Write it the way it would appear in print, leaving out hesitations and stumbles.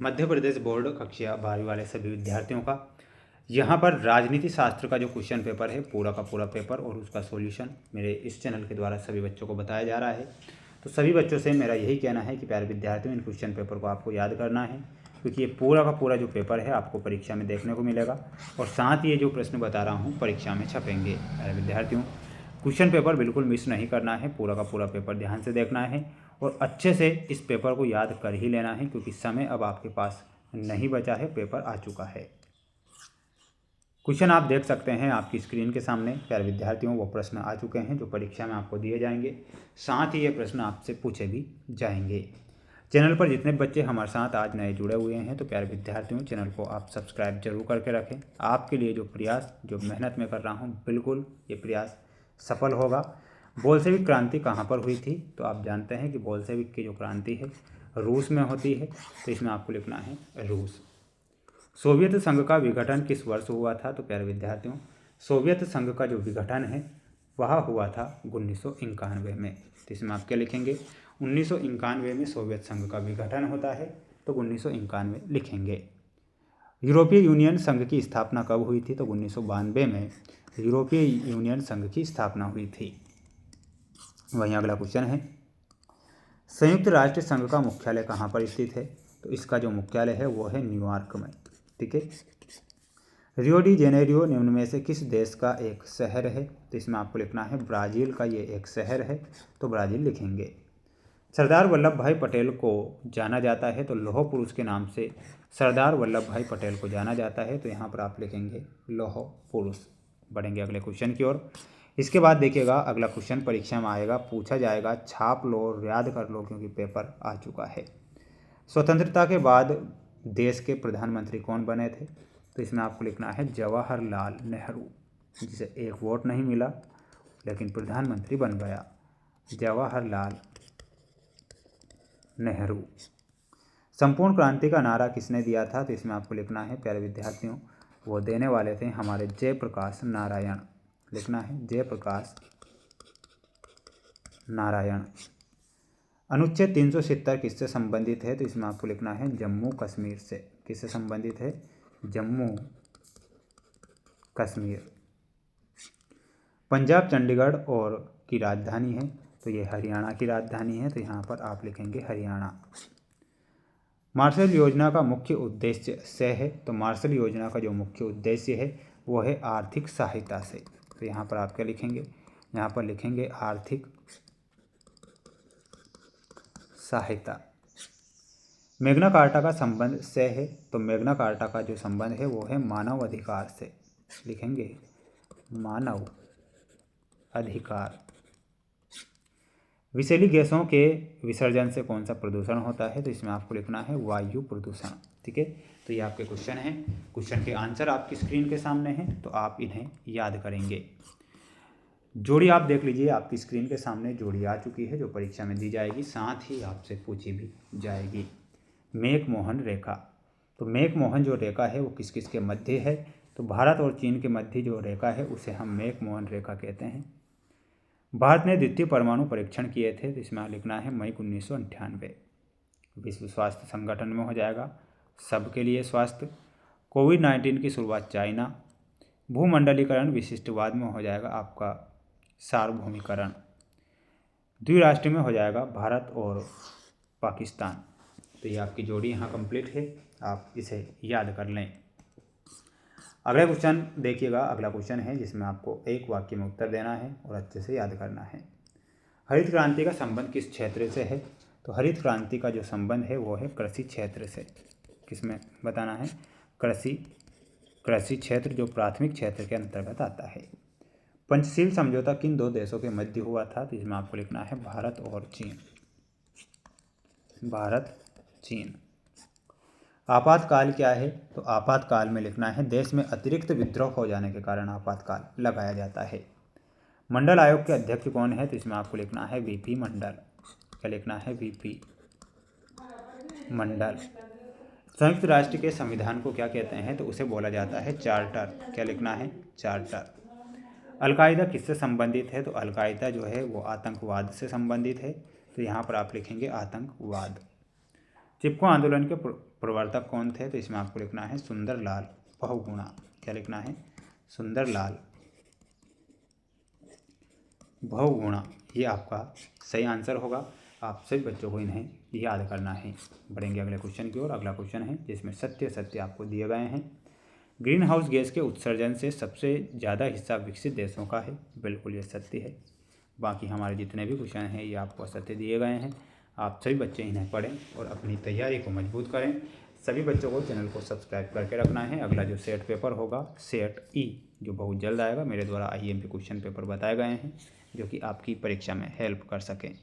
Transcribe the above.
Madhya Pradesh board कक्षा 12वीं वाले सभी विद्यार्थियों का यहाँ पर राजनीति शास्त्र का जो क्वेश्चन पेपर है पूरा का पूरा पेपर और उसका सॉल्यूशन मेरे इस चैनल के द्वारा सभी बच्चों को बताया जा रहा है। तो सभी बच्चों से मेरा यही कहना है कि प्यारे विद्यार्थियों, इन क्वेश्चन पेपर को आपको याद करना है, क्योंकि ये पूरा का पूरा जो पेपर है आपको परीक्षा में देखने को मिलेगा और साथ ही ये जो प्रश्न बता रहा हूँ परीक्षा में छपेंगे। प्यारे विद्यार्थियों, क्वेश्चन पेपर बिल्कुल मिस नहीं करना है, पूरा का पूरा पेपर ध्यान से देखना है और अच्छे से इस पेपर को याद कर ही लेना है, क्योंकि समय अब आपके पास नहीं बचा है, पेपर आ चुका है। क्वेश्चन आप देख सकते हैं आपकी स्क्रीन के सामने। प्यारे विद्यार्थियों, वो प्रश्न आ चुके हैं जो परीक्षा में आपको दिए जाएंगे, साथ ही ये प्रश्न आपसे पूछे भी जाएंगे। चैनल पर जितने बच्चे हमारे साथ आज नए जुड़े हुए हैं तो प्यारे विद्यार्थियों, चैनल को आप सब्सक्राइब जरूर करके रखें। आपके लिए जो प्रयास, जो मेहनत मैं कर रहा हूँ, बिल्कुल ये प्रयास सफल होगा। बोल्शेविक क्रांति कहाँ पर हुई थी? तो आप जानते हैं कि बोल्शेविक की जो क्रांति है रूस में होती है, तो इसमें आपको लिखना है रूस। सोवियत संघ का विघटन किस वर्ष हुआ था? तो प्यारे विद्यार्थियों, सोवियत संघ का जो विघटन है वह हुआ था 1991 में। तो इसमें आप क्या लिखेंगे? 1991 में सोवियत संघ का विघटन होता है, तो 1991 लिखेंगे। यूरोपीय यूनियन संघ की स्थापना कब हुई थी? तो 1992 में यूरोपीय यूनियन संघ की स्थापना हुई थी। वहीं अगला क्वेश्चन है, संयुक्त राष्ट्र संघ का मुख्यालय कहाँ पर स्थित है? तो इसका जो मुख्यालय है वो है न्यूयॉर्क में। ठीक है। रियो डी जेनेरियो निम्न में से किस देश का एक शहर है? तो इसमें आपको लिखना है ब्राज़ील का ये एक शहर है, तो ब्राज़ील लिखेंगे। सरदार वल्लभ भाई पटेल को जाना जाता है, तो लौह पुरुष के नाम से सरदार वल्लभ भाई पटेल को जाना जाता है, तो यहाँ पर आप लिखेंगे लौह पुरुष। बढ़ेंगे अगले क्वेश्चन की ओर। इसके बाद देखिएगा अगला क्वेश्चन परीक्षा में आएगा, पूछा जाएगा, छाप लो, याद कर लो, क्योंकि पेपर आ चुका है। स्वतंत्रता के बाद देश के प्रधानमंत्री कौन बने थे? तो इसमें आपको लिखना है जवाहरलाल नेहरू, जिसे एक वोट नहीं मिला लेकिन प्रधानमंत्री बन गया, जवाहरलाल नेहरू। संपूर्ण क्रांति का नारा किसने दिया था? तो इसमें आपको लिखना है प्यारे विद्यार्थियों, वो देने वाले थे हमारे जयप्रकाश नारायण। लिखना है जयप्रकाश नारायण। अनुच्छेद 370 किससे संबंधित है? तो इसमें आपको लिखना है जम्मू कश्मीर से। किससे संबंधित है? जम्मू कश्मीर। पंजाब चंडीगढ़ और की राजधानी है, तो ये हरियाणा की राजधानी है, तो यहाँ पर आप लिखेंगे हरियाणा। मार्शल योजना का मुख्य उद्देश्य से है, तो मार्शल योजना का जो मुख्य उद्देश्य है वो है आर्थिक सहायता से, तो यहाँ पर आप क्या लिखेंगे? यहाँ पर लिखेंगे आर्थिक सहायता। मैग्ना कार्टा का संबंध से है, तो मैग्ना कार्टा का जो संबंध है वो है मानव अधिकार से। लिखेंगे मानव अधिकार। विषैली गैसों के विसर्जन से कौन सा प्रदूषण होता है? तो इसमें आपको लिखना है वायु प्रदूषण। ठीक है, तो ये आपके क्वेश्चन हैं। क्वेश्चन के आंसर आपकी स्क्रीन के सामने हैं, तो आप इन्हें याद करेंगे। जोड़ी आप देख लीजिए, आपकी स्क्रीन के सामने जोड़ी आ चुकी है जो परीक्षा में दी जाएगी, साथ ही आपसे पूछी भी जाएगी। मेक मोहन रेखा, तो मेक मोहन जो रेखा है वो किस किस के मध्य है? तो भारत और चीन के मध्य जो रेखा है उसे हम मेक मोहन रेखा कहते हैं। भारत ने द्वितीय परमाणु परीक्षण किए थे, तो इसमें लिखना है मई 1998। विश्व स्वास्थ्य संगठन में हो जाएगा सबके लिए स्वास्थ्य। कोविड-19 की शुरुआत चाइना। भूमंडलीकरण विशिष्टवाद में हो जाएगा आपका सार्वभौमिकरण। द्विराष्ट्र में हो जाएगा भारत और पाकिस्तान। तो ये आपकी जोड़ी यहाँ कंप्लीट है, आप इसे याद कर लें। अगला क्वेश्चन देखिएगा, अगला क्वेश्चन है जिसमें आपको एक वाक्य में उत्तर देना है और अच्छे से याद करना है। हरित क्रांति का संबंध किस क्षेत्र से है? तो हरित क्रांति का जो संबंध है वो है कृषि क्षेत्र से। किसमें बताना है? कृषि क्षेत्र, जो प्राथमिक क्षेत्र के अंतर्गत आता है। पंचशील समझौता किन दो देशों के मध्य हुआ था? तो इसमें आपको लिखना है भारत और चीन। भारत चीन। आपातकाल क्या है? तो आपातकाल में लिखना है देश में अतिरिक्त विद्रोह हो जाने के कारण आपातकाल लगाया जाता है। मंडल आयोग के अध्यक्ष कौन है? तो इसमें आपको लिखना है वीपी मंडल। क्या लिखना है? वीपी मंडल। संयुक्त राष्ट्र के संविधान को क्या कहते हैं? तो उसे बोला जाता है चार्टर। क्या लिखना है? चार्टर। अलकायदा किससे संबंधित है? तो अलकायदा जो है वो आतंकवाद से संबंधित है, तो यहाँ पर आप लिखेंगे आतंकवाद। चिपको आंदोलन के प्रवर्तक कौन थे? तो इसमें आपको लिखना है सुंदरलाल बहुगुणा। क्या लिखना है? सुंदरलाल बहुगुणा। ये आपका सही आंसर होगा। आप सभी बच्चों को इन्हें याद करना है। बढ़ेंगे अगले क्वेश्चन की ओर। अगला क्वेश्चन है जिसमें सत्य सत्य आपको दिए गए हैं। ग्रीन हाउस गैस के उत्सर्जन से सबसे ज़्यादा हिस्सा विकसित देशों का है। बिल्कुल ये सत्य है। बाकी हमारे जितने भी क्वेश्चन हैं ये आपको सत्य दिए गए हैं। आप सभी बच्चे इन्हें पढ़ें और अपनी तैयारी को मजबूत करें। सभी बच्चों को चैनल को सब्सक्राइब करके रखना है। अगला जो सेट पेपर होगा सेट ई, जो बहुत जल्द आएगा, मेरे द्वारा IMP क्वेश्चन पेपर बताए गए हैं जो कि आपकी परीक्षा में हेल्प कर सकें।